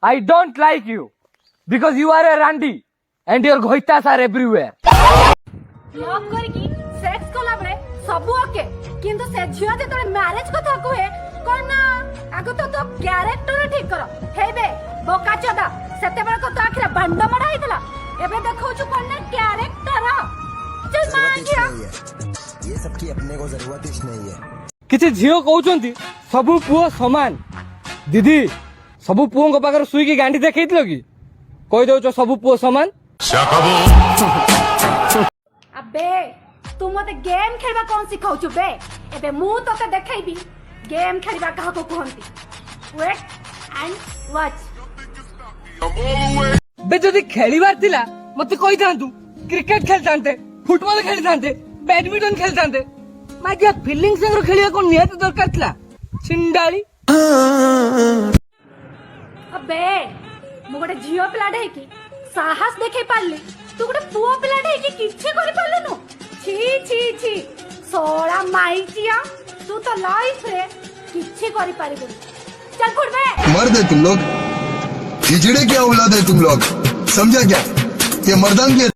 I don't like you because you are a randi and your goitas are everywhere. Love करकी sex कला बळे सब okay किंतु से झियो जे तोरे मैरिज कथा कहे कोना आगो तो कैरेक्टर ठीक कर हेबे बोका चोदा सेते बेले को तो आखिर बंड मडा हितला एबे देखौ छु कोना कैरेक्टर चल मान गया ये सबकी अपने को जरूरत ही नहीं है। किछि झियो कहउचंती सबु पुओ समान दीदी सबु पुओ को पाकर सुई की गांडी देखैतलो की कहि दउचो सबु पुओ समान अबे तू मते गेम खेलबा कोन सिखाउ छु बे एबे मु तोते देखैबी गेम खेलबा कहा को कहंती वेट एंड वॉच बे जदी खेलीबार थिला मते कहि थांतु क्रिकेट खेलतांते फुटबॉल खेलतांते बैडमिंटन खेलतांते मागिया फीलिंग संग खेलिया कोन नियत दरकार थिला छिंडाली अबे मु गोटे झियो पिला ढे की साहस देखै पारली तू गोटे पुओ पिला ढे की किछि करि पारलनु छी छी छी सोळा माइचिया तू तो लाइफ रे किछि करि पारिबो चल फुट बे मर्द है तुम लोग, हिजड़े क्या औलाद है तुम लोग, समझा क्या? ये मर्दान की